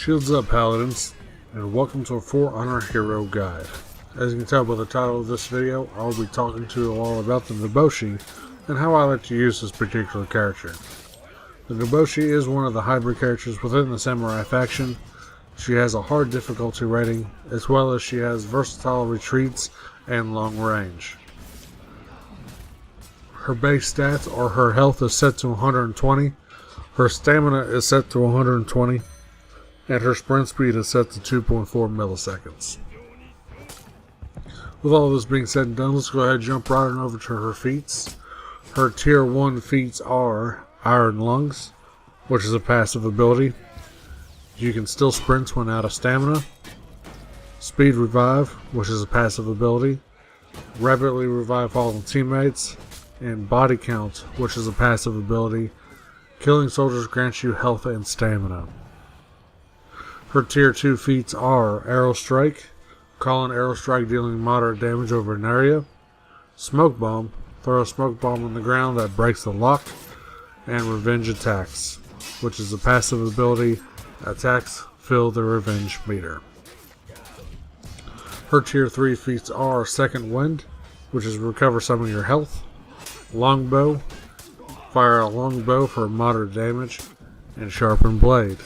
Shields up, Paladins, and welcome to a For Honor Hero Guide. As you can tell by the title of this video, I will be talking to you all about the Nobushi and how I like to use this particular character. The Nobushi is one of the hybrid characters within the Samurai faction. She has a hard difficulty rating, as well as she has versatile retreats and long range. Her base stats are her health is set to 120, her stamina is set to 120, and her sprint speed is set to 2.4 milliseconds. With all this being said and done, let's go ahead and jump right on over to her feats. Her tier 1 feats are Iron Lungs, which is a passive ability. You can still sprint when out of stamina. Speed Revive, which is a passive ability. Rapidly revive fallen teammates. And Body Count, which is a passive ability. Killing soldiers grants you health and stamina. Her tier 2 feats are Arrow Strike, call an arrow strike dealing moderate damage over an area. Smoke Bomb, throw a smoke bomb on the ground that breaks the lock. And Revenge Attacks, which is a passive ability. Attacks fill the revenge meter. Her tier 3 feats are Second Wind, which is recover some of your health. Longbow, fire a longbow for moderate damage. And Sharpened Blade,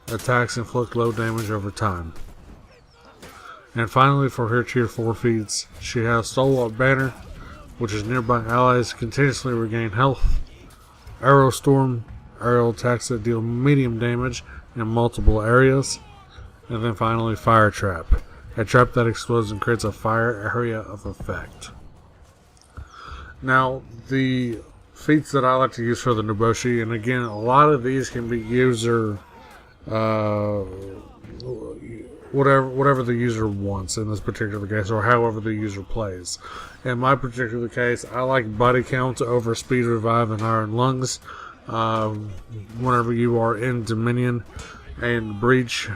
attacks inflict low damage over time. And finally, for her tier 4 feats, she has Stalwart Banner, which is nearby allies continuously regain health. Arrow Storm, aerial attacks that deal medium damage in multiple areas. And then finally, Fire Trap, a trap that explodes and creates a fire area of effect. Now, the feats that I like to use for the Nobushi, and again, a lot of these can be user whatever the user wants in this particular case, or however the user plays. In my particular case, I like Body Count over Speed Revive and Iron Lungs. Whenever you are in Dominion and Breach,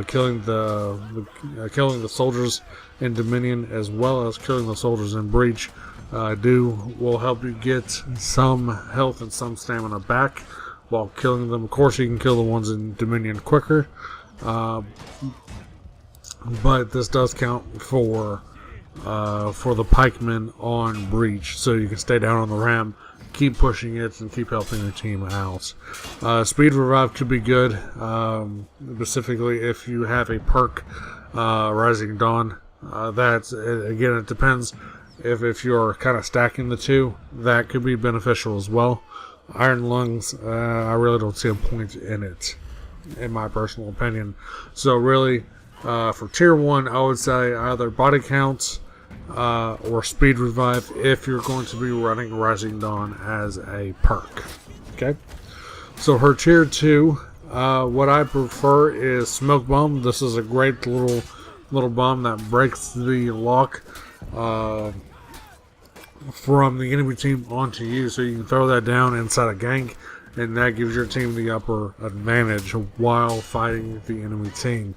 killing the soldiers in Dominion as well as killing the soldiers in Breach will help you get some health and some stamina back while killing them. Of course, you can kill the ones in Dominion quicker, but this does count for the pikemen on Breach, so you can stay down on the ram, keep pushing it, and keep helping your team out. Speed Revive could be good, specifically if you have a perk, Rising Dawn. Again, it depends. If you're kind of stacking the two, that could be beneficial as well. Iron Lungs, I really don't see a point in it, in my personal opinion. So really, for tier 1, I would say either Body Count or Speed Revive if you're going to be running Rising Dawn as a perk. Okay? So her tier 2, what I prefer is Smoke Bomb. This is a great little bomb that breaks the lock from the enemy team onto you, so you can throw that down inside a gank, and that gives your team the upper advantage while fighting the enemy team.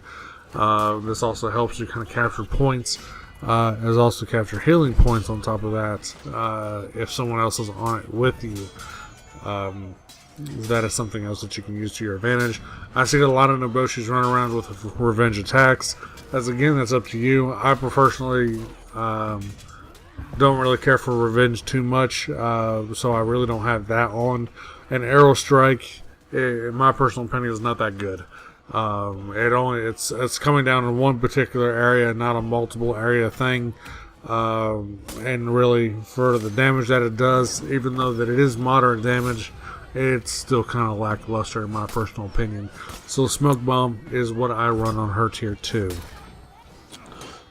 This also helps you kind of capture points, as also capture healing points on top of that. If someone else is on it with you, that is something else that you can use to your advantage. I see a lot of Nobushis run around with revenge attacks. That's up to you. I personally don't really care for revenge too much, so I really don't have that on. And Arrow Strike, in my personal opinion, is not that good. It's coming down in one particular area, not a multiple area thing. And really, for the damage that it does, even though that it is moderate damage, it's still kind of lackluster in my personal opinion. So Smoke Bomb is what I run on her tier 2.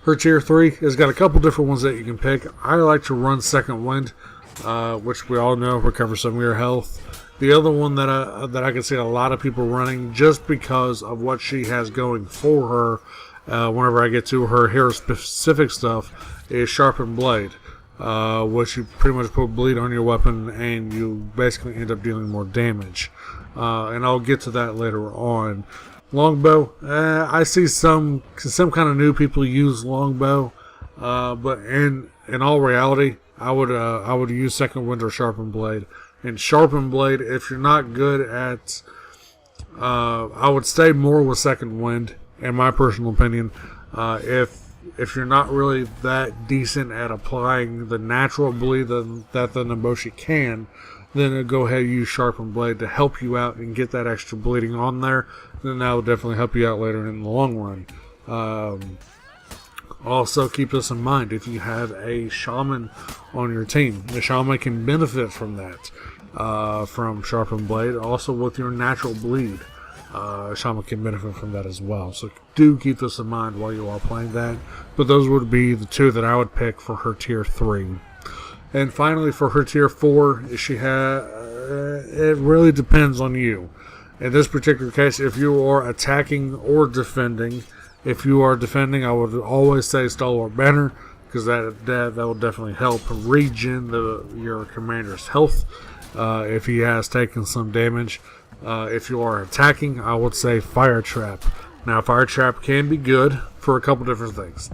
Her tier 3 has got a couple different ones that you can pick. I like to run Second Wind, which we all know recovers some of your health. The other one that I can see a lot of people running, just because of what she has going for her, whenever I get to her hero specific stuff, is Sharpened Blade, which you pretty much put bleed on your weapon and you basically end up dealing more damage. And I'll get to that later on. Longbow, I see some kind of new people use Longbow, but in all reality, I would use Second Wind or Sharpened Blade. And Sharpened Blade, if you're not good at I would stay more with Second Wind, in my personal opinion. If you're not really that decent at applying the natural bleed that the Nobushi can, then go ahead and use Sharpened Blade to help you out and get that extra bleeding on there. Then that will definitely help you out later in the long run. Also, keep this in mind. If you have a Shaman on your team, the Shaman can benefit from that, from Sharpened Blade. Also, with your natural bleed, Shaman can benefit from that as well. So do keep this in mind while you are playing that. But those would be the two that I would pick for her tier 3. And finally, for her tier 4, it really depends on you. In this particular case, if you are attacking or defending, if you are defending, I would always say Stalwart Banner, because that will definitely help regen your commander's health if he has taken some damage. If you are attacking, I would say Fire Trap. Now, Fire Trap can be good for a couple different things.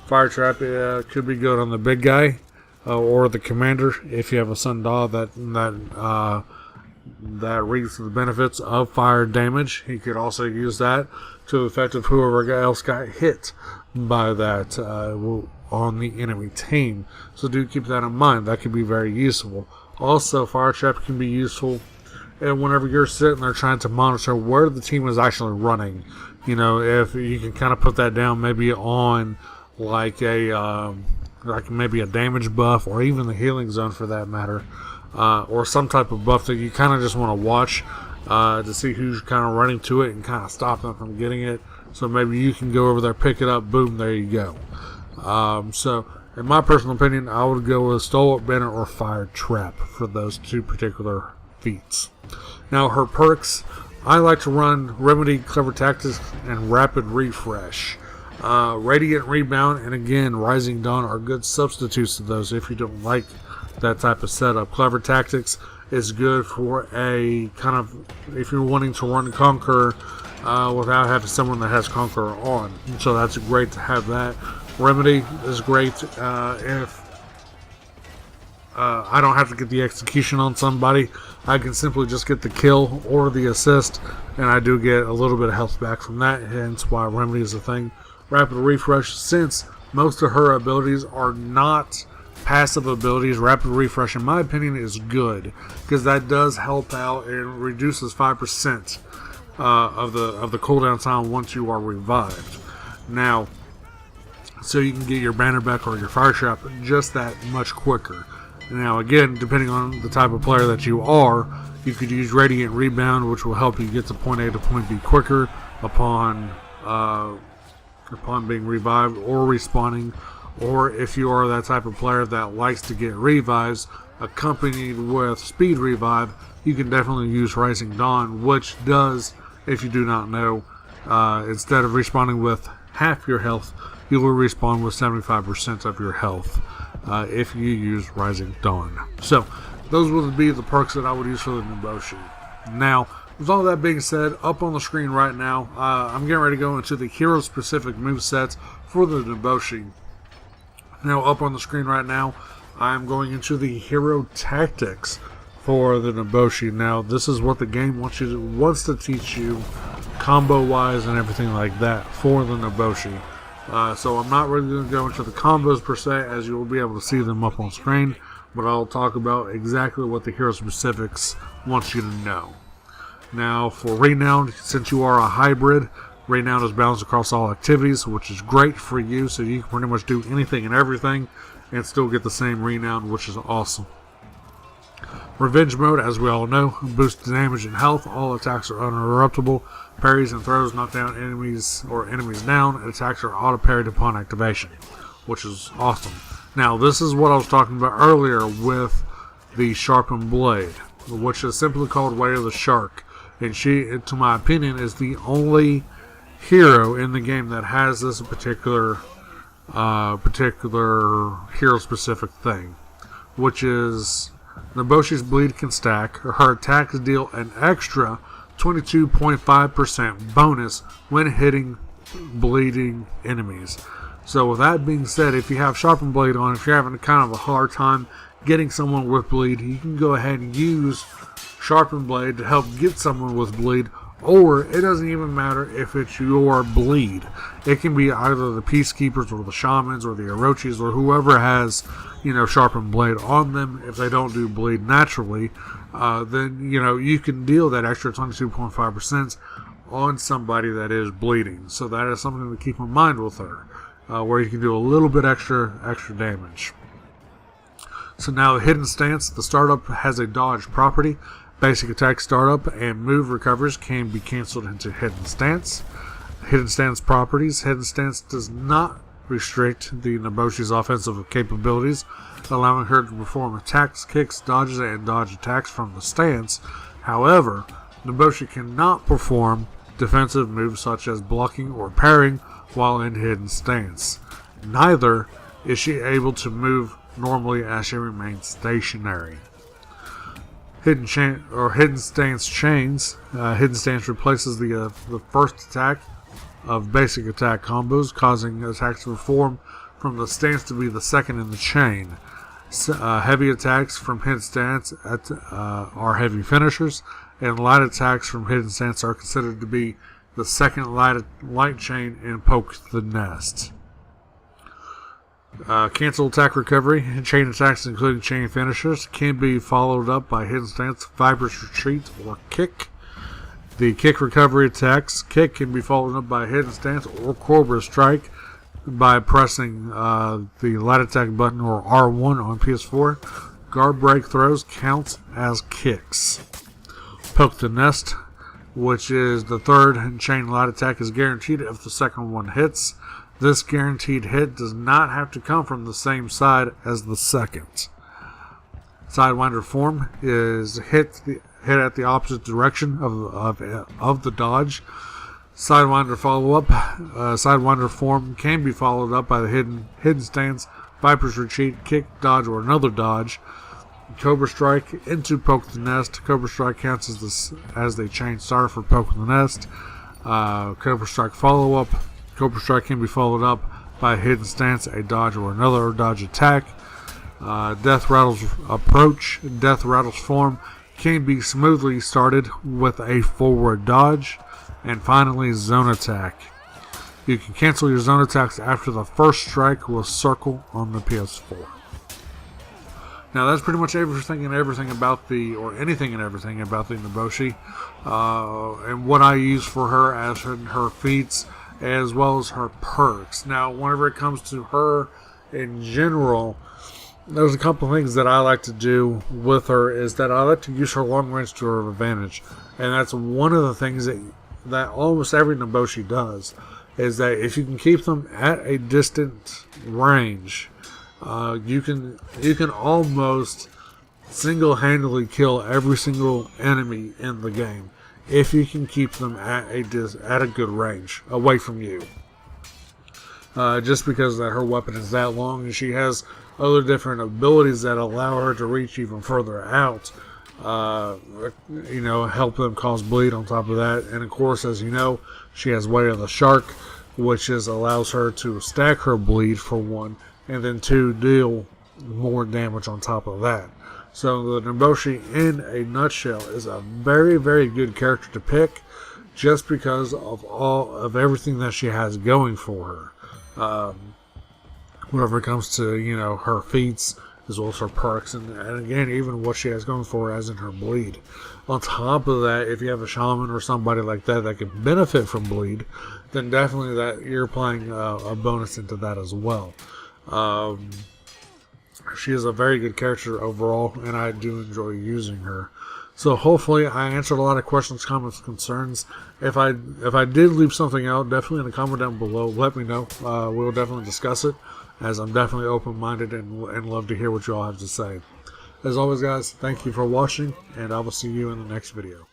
Fire Trap could be good on the big guy or the commander if you have a Sundaw that reaps the benefits of fire damage. He could also use that to the effect of whoever else got hit by that on the enemy team. So do keep that in mind. That could be very useful. Also, Fire Trap can be useful whenever you're sitting there trying to monitor where the team is actually running. You know, if you can kind of put that down maybe on like maybe a damage buff, or even the healing zone for that matter, or some type of buff that you kind of just want to watch to see who's kind of running to it and kind of stop them from getting it. So maybe you can go over there, pick it up, boom, there you go. So in my personal opinion, I would go with Stalwart Banner or Fire Trap for those two particular feats. Now, her perks, I like to run Remedy, Clever Tactics, and Rapid Refresh. Radiant Rebound and again Rising Dawn are good substitutes to those if you don't like that type of setup. Clever Tactics is good for a kind of, if you're wanting to run Conqueror without having someone that has Conqueror on. So that's great to have that. Remedy is great if I don't have to get the execution on somebody. I can simply just get the kill or the assist, and I do get a little bit of health back from that, hence why Remedy is a thing. Rapid Refresh, since most of her abilities are not passive abilities, Rapid Refresh, in my opinion, is good, because that does help out and reduces 5% of the cooldown time once you are revived. Now, so you can get your banner back or your fire trap just that much quicker. Now, again, depending on the type of player that you are, you could use Radiant Rebound, which will help you get to point A to point B quicker upon being revived or respawning. Or if you are that type of player that likes to get revives accompanied with speed revive, you can definitely use Rising Dawn, which does, if you do not know, instead of respawning with half your health, you will respawn with 75% of your health if you use Rising Dawn. So those would be the perks that I would use for the Nobushi. Now, with all that being said, up on the screen right now, I'm getting ready to go into the hero-specific movesets for the Nobushi. Now, up on the screen right now, I'm going into the hero tactics for the Nobushi. Now, this is what the game wants to teach you, combo-wise and everything like that, for the Nobushi. So I'm not really going to go into the combos per se, as you will be able to see them up on screen, but I'll talk about exactly what the hero specifics wants you to know. Now, for Renowned, since you are a hybrid, Renowned is balanced across all activities, which is great for you, so you can pretty much do anything and everything and still get the same Renowned, which is awesome. Revenge mode, as we all know, boosts damage and health. All attacks are uninterruptible. Parries and throws knock down enemies down, and attacks are auto-parried upon activation, which is awesome. Now, this is what I was talking about earlier with the Sharpened Blade, which is simply called Way of the Shark. And she, to my opinion, is the only hero in the game that has this particular hero-specific thing, which is Nobushi's bleed can stack. Her attacks deal an extra 22.5% bonus when hitting bleeding enemies. So with that being said, if you have Sharpened Blade on, if you're having kind of a hard time getting someone with bleed, you can go ahead and use Sharpened Blade to help get someone with bleed, Or it doesn't even matter if it's your bleed. It can be either the peacekeepers or the shamans or the orochis or whoever has, sharpened blade on them. If they don't do bleed naturally, then, you can deal that extra 22.5% on somebody that is bleeding. So that is something to keep in mind with her, where you can do a little bit extra damage. So now the hidden stance, the startup has a dodge property. Basic attack startup and move recoveries can be canceled into hidden stance. Hidden stance properties. Hidden stance does not restrict the Nobushi's offensive capabilities, allowing her to perform attacks, kicks, dodges, and dodge attacks from the stance. However, Nobushi cannot perform defensive moves such as blocking or parrying while in hidden stance. Neither is she able to move normally as she remains stationary. Hidden stance chains. Hidden stance replaces the first attack of basic attack combos, causing attacks to perform from the stance to be the second in the chain. Heavy attacks from hidden stance are heavy finishers, and light attacks from hidden stance are considered to be the second light chain in Poke the Nest. Cancel attack recovery. Chain attacks, including chain finishers, can be followed up by hidden stance, viper's retreat, or kick. The kick recovery attacks. Kick can be followed up by hidden stance or cobra strike by pressing the light attack button or R1 on PS4. Guard break throws count as kicks. Poke the Nest, which is the third chain light attack, is guaranteed if the second one hits. This guaranteed hit does not have to come from the same side as the second. Sidewinder form is hit at the opposite direction of the dodge. Sidewinder follow-up. Sidewinder form can be followed up by the hidden stance, viper's retreat, kick, dodge, or another dodge. Cobra strike into Poke the Nest. Cobra strike counts as the chain starter for Poke the Nest. Cobra strike follow-up. Cobra strike can be followed up by a hidden stance, a dodge, or another dodge attack. Death Rattle's approach. Death Rattle's form can be smoothly started with a forward dodge. And finally, zone attack. You can cancel your zone attacks after the first strike with circle on the PS4. Now that's pretty much anything and everything about the Nobushi, and what I use for her as her feats, as well as her perks. Now, whenever it comes to her in general, there's a couple things that I like to do with her, is that I like to use her long range to her advantage. And that's one of the things that almost every Nobushi does, is that if you can keep them at a distant range, you can almost single-handedly kill every single enemy in the game if you can keep them at a good range away from you. Just because that her weapon is that long, and she has other different abilities that allow her to reach even further out. Help them cause bleed on top of that. And of course, as you know, she has Way of the Shark, which allows her to stack her bleed for one, and then two, deal more damage on top of that. So the Nobushi, in a nutshell, is a very, very good character to pick, just because of everything that she has going for her. Whenever it comes to her feats, as well as her perks, and again, even what she has going for her, as in her bleed. On top of that, if you have a shaman or somebody like that can benefit from bleed, then definitely that you're playing a bonus into that as well. She is a very good character overall, and I do enjoy using her. So hopefully I answered a lot of questions, comments, concerns. If I did leave something out, definitely in the comment down below, let me know. We'll definitely discuss it, as I'm definitely open-minded and love to hear what you all have to say. As always, guys, thank you for watching, and I will see you in the next video.